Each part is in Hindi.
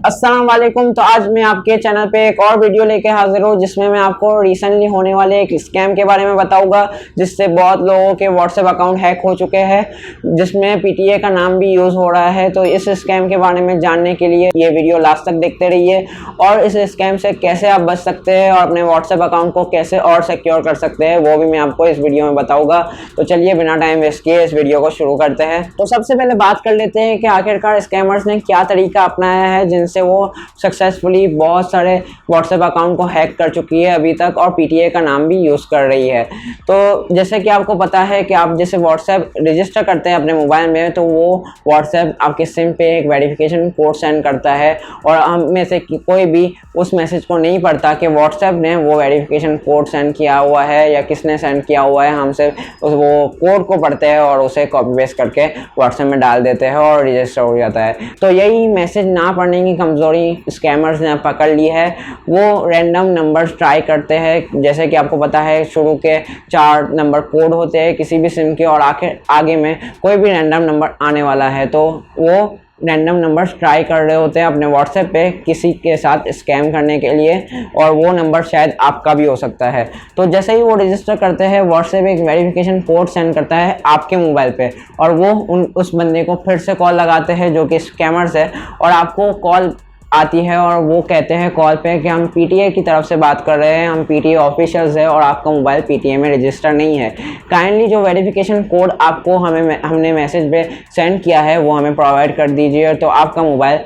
अस्सलाम वालेकुम। तो आज मैं आपके चैनल पे एक और वीडियो लेके हाजिर हूँ जिसमें मैं आपको रिसेंटली होने वाले एक स्कैम के बारे में बताऊंगा जिससे बहुत लोगों के व्हाट्सएप अकाउंट हैक हो चुके हैं, जिसमें पीटीए का नाम भी यूज़ हो रहा है। तो इस स्कैम के बारे में जानने के लिए ये वीडियो लास्ट तक देखते रहिए और इस स्कैम से कैसे आप बच सकते हैं और अपने व्हाट्सएप अकाउंट को कैसे और सिक्योर कर सकते हैं वो भी मैं आपको इस वीडियो में बताऊँगा। तो चलिए बिना टाइम वेस्ट किए इस वीडियो को शुरू करते हैं। तो सबसे पहले बात कर लेते हैं कि आखिरकार स्कैमर्स ने क्या तरीका अपनाया है जिनसे वो सक्सेसफुली बहुत सारे व्हाट्सएप अकाउंट को हैक कर चुकी है अभी तक और पीटीए का नाम भी यूज़ कर रही है। तो जैसे कि आपको पता है कि आप जैसे व्हाट्सएप रजिस्टर करते हैं अपने मोबाइल में तो वो व्हाट्सएप आपके सिम पे एक वेरिफिकेशन कोड सेंड करता है और हम में से कोई भी उस मैसेज को नहीं पढ़ता कि व्हाट्सएप ने वो वेरिफिकेशन कोड सेंड किया हुआ है या किसने सेंड किया हुआ है। हम सिर्फ वो कोड को पढ़ते हैं और उसे कॉपी पेस्ट करके व्हाट्सएप में डाल देते हैं और रजिस्टर हो जाता है। तो यही मैसेज ना पढ़ने की कमज़ोरी स्कैमर्स ने पकड़ ली है। वो रैंडम नंबर्स ट्राई करते हैं, जैसे कि आपको पता है शुरू के 4 नंबर कोड होते हैं किसी भी सिम के और आगे में कोई भी रैंडम नंबर आने वाला है तो वो रैंडम नंबर्स ट्राई कर रहे होते हैं अपने व्हाट्सएप पे किसी के साथ स्कैम करने के लिए और वो नंबर शायद आपका भी हो सकता है। तो जैसे ही वो रजिस्टर करते हैं व्हाट्सएप एक वेरिफिकेशन कोड सेंड करता है आपके मोबाइल पे और वो उस बंदे को फिर से कॉल लगाते हैं जो कि स्कैमर्स है और आपको कॉल आती है और वो कहते हैं कॉल पे कि हम पीटीए की तरफ से बात कर रहे हैं, हम पीटीए ऑफिशियल्स है और आपका मोबाइल पीटीए में रजिस्टर नहीं है। काइंडली जो वेरिफिकेशन कोड आपको हमने मैसेज पे सेंड किया है वो हमें प्रोवाइड कर दीजिए तो आपका मोबाइल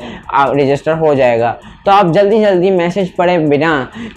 रजिस्टर हो जाएगा। तो आप जल्दी मैसेज पढ़े बिना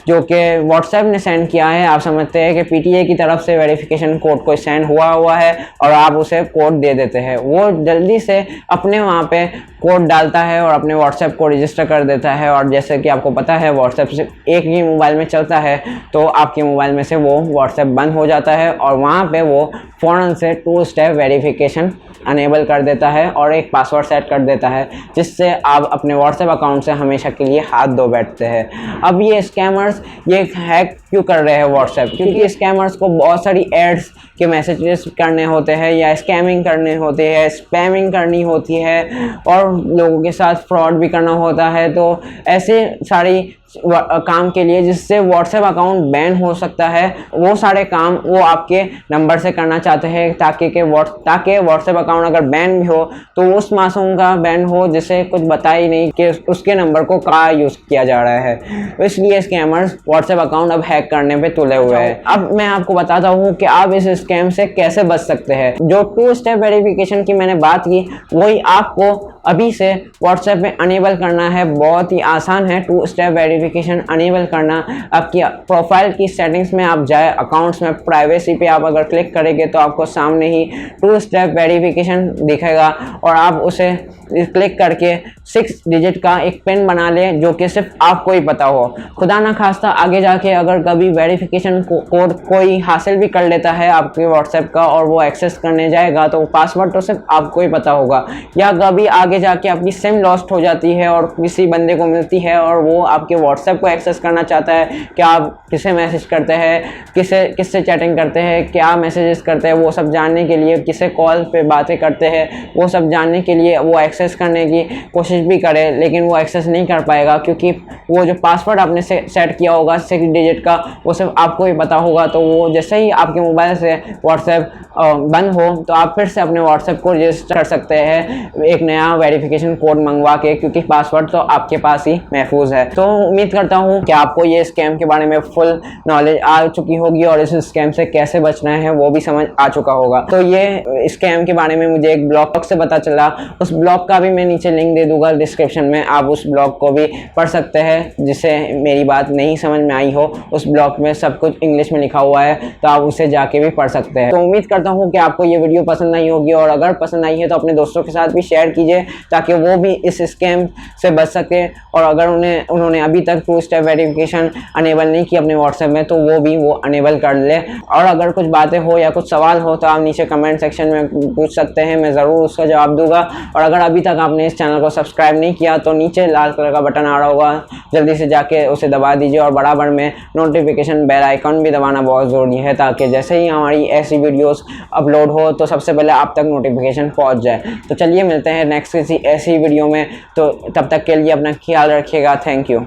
जो कि व्हाट्सएप ने सेंड किया है, आप समझते हैं कि पीटीए की तरफ से वेरिफिकेशन कोड कोई सेंड हुआ है और आप उसे कोड दे देते हैं। वो जल्दी से अपने वहाँ पे कोड डालता है और अपने व्हाट्सएप को रजिस्टर कर देता है और जैसे कि आपको पता है व्हाट्सएप सिर्फ एक ही मोबाइल में चलता है तो आपके मोबाइल में से वो व्हाट्सएप बंद हो जाता है और वहाँ पे वो फ़ौरन से 2 स्टेप वेरिफिकेशन अनेबल कर देता है और एक पासवर्ड सेट कर देता है जिससे आप अपने व्हाट्सएप अकाउंट से हमेशा के लिए हाथ धो बैठते हैं। अब ये स्कैमर्स ये हैक क्यों कर रहे हैं व्हाट्सएप? क्योंकि स्कैमर्स को बहुत सारी एड्स के मैसेजेस करने होते हैं या स्कैमिंग करने होते हैं, स्पैमिंग करनी होती है और लोगों के साथ फ्रॉड भी करना होता है। तो ऐसे सारी काम के लिए जिससे व्हाट्सएप अकाउंट बैन हो सकता है वो सारे काम वो आपके नंबर से करना चाहते हैं ताकि व्हाट्सएप अकाउंट अगर बैन भी हो तो उस मासूम का बैन हो जिसे कुछ बता ही नहीं कि उसके नंबर को कहाँ यूज़ किया जा रहा है। तो इसलिए स्कैमर्स व्हाट्सएप अकाउंट अब हैक करने पे तुले हुए हैं। अब मैं आपको बताता हूँ कि आप इस स्कैम से कैसे बच सकते हैं। जो 2 स्टेप वेरिफिकेशन की मैंने बात की वही आपको अभी से व्हाट्सएप में अनेबल करना है। बहुत ही आसान है 2 स्टेप वेरिफिकेशन अनेबल करना। आपकी प्रोफाइल की सेटिंग्स में आप जाए, अकाउंट्स में प्राइवेसी पे आप अगर क्लिक करेंगे तो आपको सामने ही 2 स्टेप वेरिफिकेशन दिखेगा और आप उसे क्लिक करके 6 डिजिट का एक पिन बना लें जो कि सिर्फ आपको ही पता हो। खुदा ना खास्ता आगे जाके अगर कभी वेरिफिकेशन कोड कोई हासिल भी कर लेता है आपके व्हाट्सएप का और वो एक्सेस करने जाएगा तो पासवर्ड तो सिर्फ आपको ही पता होगा, या कभी आगे जाके आपकी सिम लॉस्ट हो जाती है और किसी बंदे को मिलती है और वो आपके व्हाट्सएप को एक्सेस करना चाहता है कि आप किसे मैसेज करते हैं, किससे चैटिंग करते हैं, क्या मैसेजेस करते हैं, वो सब जानने के लिए, किसे कॉल पे बातें करते हैं, वो सब जानने के लिए वो एक्सेस करने की कोशिश भी करे लेकिन वो एक्सेस नहीं कर पाएगा क्योंकि वो जो पासवर्ड आपने सेट किया होगा 6 डिजिट का वो सिर्फ आपको ही पता होगा। तो वो जैसे ही आपके मोबाइल से व्हाट्सएप बंद हो तो आप फिर से अपने व्हाट्सएप को रजिस्टर कर सकते हैं एक नया वेरिफिकेशन कोड मंगवा के, क्योंकि पासवर्ड तो आपके पास ही महफूज है। तो उम्मीद करता हूँ कि आपको ये स्कैम के बारे में फुल नॉलेज आ चुकी होगी और इस स्कैम से कैसे बचना है वो भी समझ आ चुका होगा। तो ये स्कैम के बारे में मुझे एक ब्लॉग से पता चला, उस ब्लॉग का भी मैं नीचे लिंक दे दूंगा डिस्क्रिप्शन में, आप उस ब्लॉग को भी पढ़ सकते हैं। जिसे मेरी बात नहीं समझ में आई हो उस ब्लॉग में सब कुछ इंग्लिश में लिखा हुआ है तो आप उसे जाके भी पढ़ सकते हैं। तो उम्मीद करता हूँ कि आपको ये वीडियो पसंद आई होगी और अगर पसंद आई है तो अपने दोस्तों के साथ भी शेयर कीजिए ताकि वो भी इस स्कैम से बच सके और अगर उन्होंने अभी तक 2 स्टेप वेरिफिकेशन अनेबल नहीं की अपने व्हाट्सएप में तो वो अनेबल कर ले। और अगर कुछ बातें हो या कुछ सवाल हो तो आप नीचे कमेंट सेक्शन में पूछ सकते हैं, मैं ज़रूर उसका जवाब दूंगा। और अगर अभी तक आपने इस चैनल को सब्सक्राइब नहीं किया तो नीचे लाल कलर का बटन आ रहा होगा, जल्दी से जाके उसे दबा दीजिए और बराबर में नोटिफिकेशन बेल आइकन भी दबाना बहुत ज़रूरी है ताकि जैसे ही हमारी ऐसी वीडियोस अपलोड हो तो सबसे पहले आप तक नोटिफिकेशन पहुंच जाए। तो चलिए मिलते हैं नेक्स्ट किसी ऐसी वीडियो में। तो तब तक के लिए अपना ख्याल रखिएगा। Thank you.